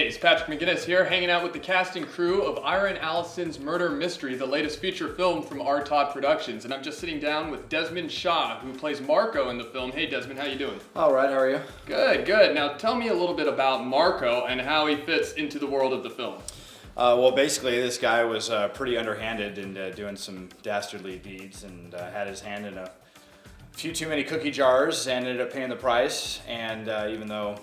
Hey, it's Patrick McGinnis here, hanging out with the cast and crew of Ira and Allison's Murder Mystery, the latest feature film from R. Todd Productions. And I'm just sitting down with Desmond Shaw, who plays Marco in the film. Hey, Desmond, how you doing? All right, how are you? Good, good. Now tell me a little bit about Marco and how he fits into the world of the film. Well, basically, this guy was pretty underhanded and doing some dastardly deeds and had his hand in a few too many cookie jars and ended up paying the price. And even though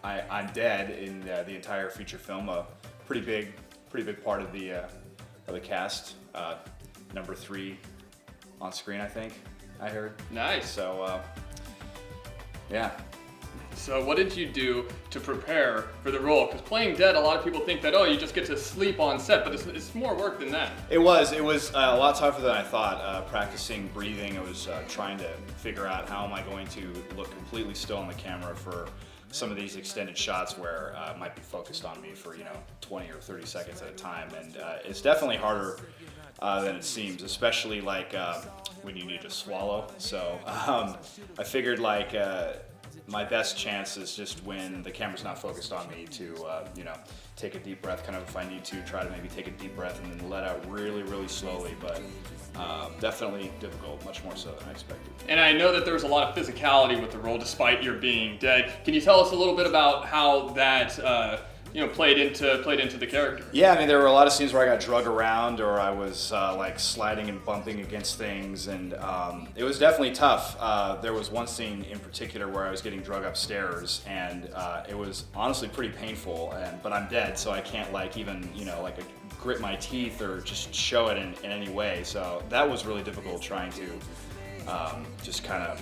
I'm dead in the entire feature film, a pretty big part of the cast, number 3 on screen, I think I heard. Nice. So yeah. So what did you do to prepare for the role? Because playing dead, a lot of people think that, oh, you just get to sleep on set, but it's more work than that. It was a lot tougher than I thought. Practicing breathing, I was trying to figure out how am I going to look completely still on the camera for some of these extended shots where it might be focused on me for 20 or 30 seconds at a time, and it's definitely harder than it seems, especially like when you need to swallow. So I figured my best chance is just when the camera's not focused on me to, take a deep breath, kind of if I need to, try to maybe take a deep breath and then let out really, really slowly, but definitely difficult, much more so than I expected. And I know that there was a lot of physicality with the role despite your being dead. Can you tell us a little bit about how that played into the character? Yeah, I mean, there were a lot of scenes where I got drug around or I was sliding and bumping against things, and it was definitely tough. There was one scene in particular where I was getting drug upstairs, and it was honestly pretty painful, but I'm dead, so I can't even grit my teeth or just show it in any way. So that was really difficult, trying to just kind of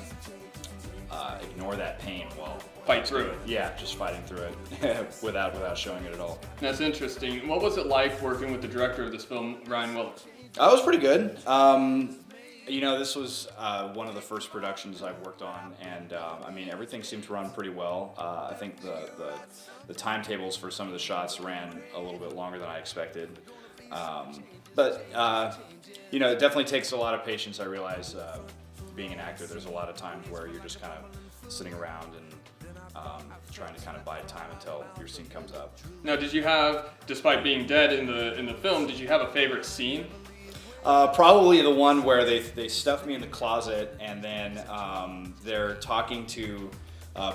ignore that pain while fight through it. Yeah, just fighting through it without showing it at all. That's interesting. What was it like working with the director of this film, Ryan Willis? It was pretty good. This was one of the first productions I've worked on, and everything seemed to run pretty well. I think the timetables for some of the shots ran a little bit longer than I expected. But it definitely takes a lot of patience. I realize being an actor, there's a lot of times where you're just kind of sitting around and trying to kind of bide time until your scene comes up. Now, did you have, despite being dead in the film, did you have a favorite scene? Probably the one where they stuff me in the closet, and then they're talking to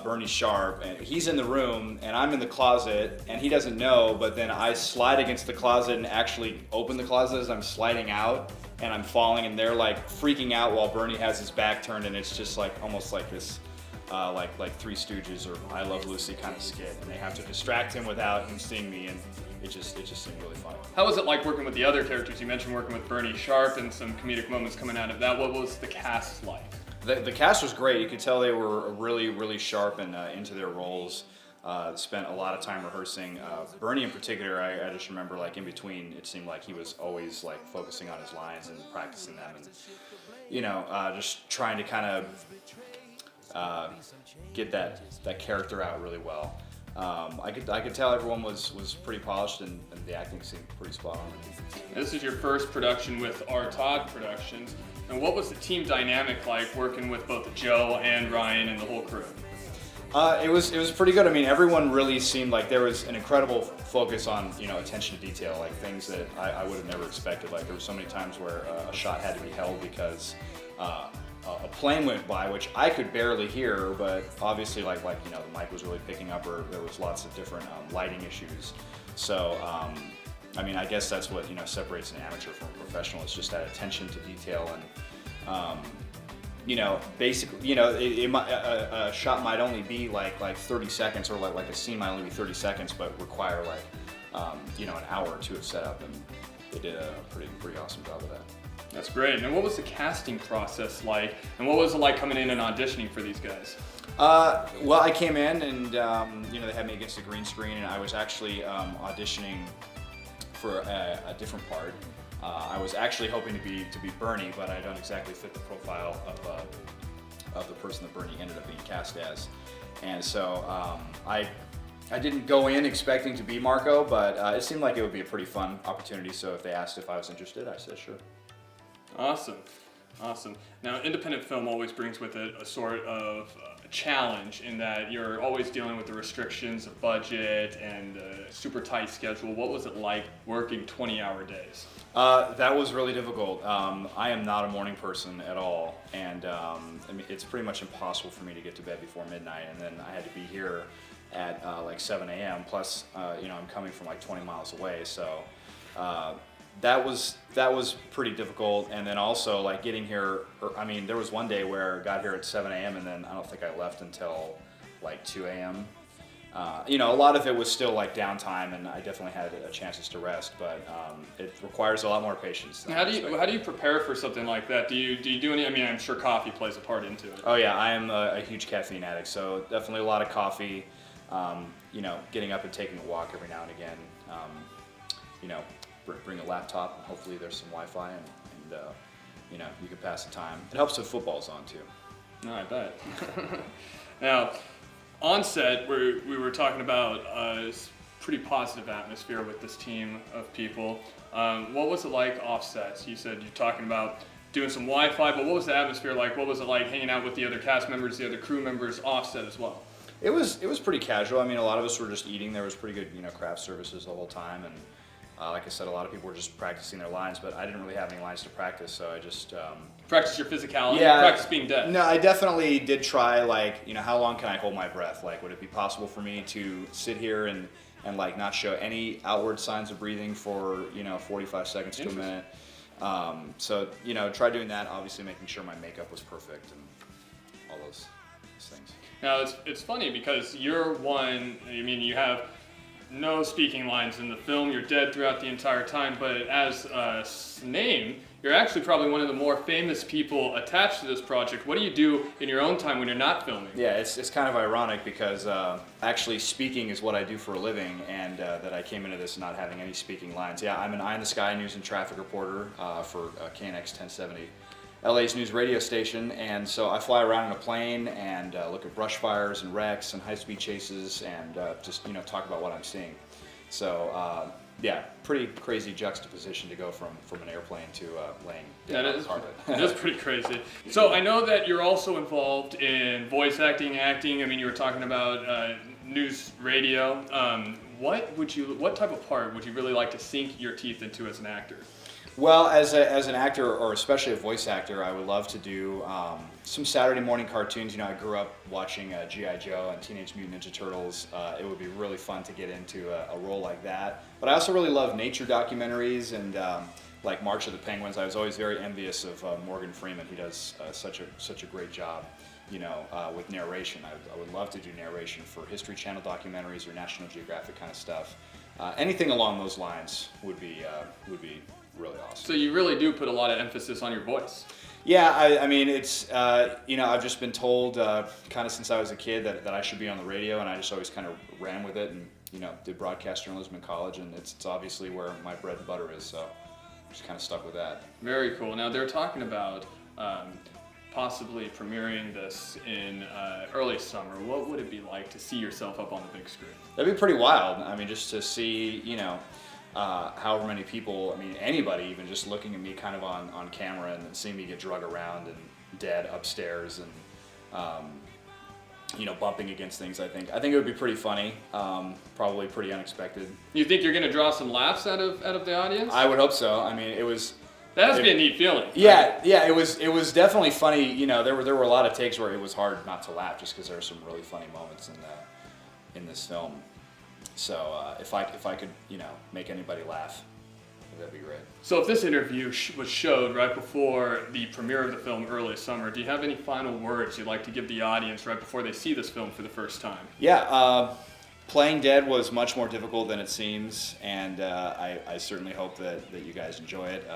Bernie Sharp, and he's in the room and I'm in the closet and he doesn't know, but then I slide against the closet and actually open the closet as I'm sliding out, and I'm falling, and they're freaking out while Bernie has his back turned, and it's just almost like this like Three Stooges or I Love Lucy kind of skit, and they have to distract him without him seeing me, and it just seemed really funny. How was it like working with the other characters? You mentioned working with Bernie Sharp and some comedic moments coming out of that. What was the cast like? The cast was great. You could tell they were really, really sharp and into their roles. Spent a lot of time rehearsing. Bernie in particular, I just remember in between, it seemed like he was always focusing on his lines and practicing them, and just trying to kind of get that character out really well. I could tell everyone was pretty polished, and the acting seemed pretty spot on. This is your first production with R. Todd Productions, and what was the team dynamic like working with both Joe and Ryan and the whole crew? It was pretty good. I mean, everyone really seemed like there was an incredible focus on attention to detail, things that I would have never expected. There were so many times where a shot had to be held because a plane went by, which I could barely hear, but obviously the mic was really picking up, or there was lots of different lighting issues. So I guess that's what separates an amateur from a professional. It's just that attention to detail, and basically a shot might only be like 30 seconds, or like a scene might only be 30 seconds, but require an hour or two of setup, and they did a pretty awesome job of that. That's great. And what was the casting process like, and what was it like coming in and auditioning for these guys? Well, I came in and they had me against a green screen, and I was actually auditioning for a different part. I was actually hoping to be Bernie, but I don't exactly fit the profile of the person that Bernie ended up being cast as, and so I didn't go in expecting to be Marco, but it seemed like it would be a pretty fun opportunity. So if they asked if I was interested, I said sure. Awesome. Awesome. Now, independent film always brings with it a sort of challenge in that you're always dealing with the restrictions of budget and a super tight schedule. What was it like working 20-hour days? That was really difficult. I am not a morning person at all, and I mean, it's pretty much impossible for me to get to bed before midnight, and then I had to be here at like 7 a.m. Plus, you know, I'm coming from like 20 miles away, so that was pretty difficult. And then also like getting here, I mean, there was one day where I got here at 7 a.m. and then I don't think I left until like 2 a.m. You know, a lot of it was still like downtime, and I definitely had chances to rest, but it requires a lot more patience. How do you prepare for something like that? Do you do any? I mean, I'm sure coffee plays a part into it. Oh yeah, I am a huge caffeine addict, so definitely a lot of coffee. You know, getting up and taking a walk every now and again. You know, bring a laptop. Hopefully, there's some Wi-Fi, and you know, you can pass the time. It helps if football's on too. No, I bet. Now, on set, we were talking about a pretty positive atmosphere with this team of people. What was it like offsets? You said you're talking about doing some Wi-Fi, but what was the atmosphere like? What was it like hanging out with the other cast members, the other crew members offset as well? It was pretty casual. I mean, a lot of us were just eating. There was pretty good, you know, craft services the whole time, and like I said, a lot of people were just practicing their lines, but I didn't really have any lines to practice, so I just practice your physicality. Yeah, practice being dead. No, I definitely did try. Like, you know, how long can I hold my breath? Like, would it be possible for me to sit here and like not show any outward signs of breathing for, you know, 45 seconds to a minute? So, you know, try doing that. Obviously, making sure my makeup was perfect and all those things. Now, it's funny because you're one, I mean, you have no speaking lines in the film, you're dead throughout the entire time, but as a name, you're actually probably one of the more famous people attached to this project. What do you do in your own time when you're not filming? Yeah, it's kind of ironic because actually speaking is what I do for a living, and that I came into this not having any speaking lines. Yeah, I'm an eye in the sky news and traffic reporter for KNX 1070. LA's news radio station, and so I fly around in a plane and look at brush fires and wrecks and high-speed chases and just, you know, talk about what I'm seeing. So yeah, pretty crazy juxtaposition to go from an airplane to laying down on the carpet. That is pretty crazy. So I know that you're also involved in voice acting. I mean, you were talking about news radio. What type of part would you really like to sink your teeth into as an actor? Well, as an actor, or especially a voice actor, I would love to do some Saturday morning cartoons. You know, I grew up watching G.I. Joe and Teenage Mutant Ninja Turtles. It would be really fun to get into a role like that. But I also really love nature documentaries and like March of the Penguins. I was always very envious of Morgan Freeman. He does such a great job, you know, with narration. I would love to do narration for History Channel documentaries or National Geographic kind of stuff. Anything along those lines would be really awesome. So you really do put a lot of emphasis on your voice. Yeah, I mean, it's, you know, I've just been told kind of since I was a kid that I should be on the radio, and I just always kind of ran with it and, you know, did broadcast journalism in college, and it's obviously where my bread and butter is, so just kind of stuck with that. Very cool. Now, they're talking about possibly premiering this in early summer. What would it be like to see yourself up on the big screen? That'd be pretty wild. I mean, just to see, you know, however many people, I mean, anybody even just looking at me kind of on camera and seeing me get drug around and dead upstairs and, you know, bumping against things, I think it would be pretty funny, probably pretty unexpected. You think you're going to draw some laughs out of the audience? I would hope so. I mean, that has to be a neat feeling. Yeah, right? Yeah, it was definitely funny. You know, there were a lot of takes where it was hard not to laugh just because there were some really funny moments in this film. So if I could, you know, make anybody laugh, that'd be great. So if this interview was showed right before the premiere of the film early summer, do you have any final words you'd like to give the audience right before they see this film for the first time? Yeah, playing dead was much more difficult than it seems, and I certainly hope that you guys enjoy it.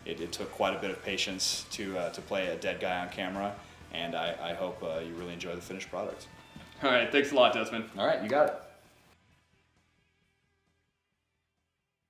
It took quite a bit of patience to play a dead guy on camera, and I hope you really enjoy the finished product. All right, thanks a lot, Desmond. All right, you got it.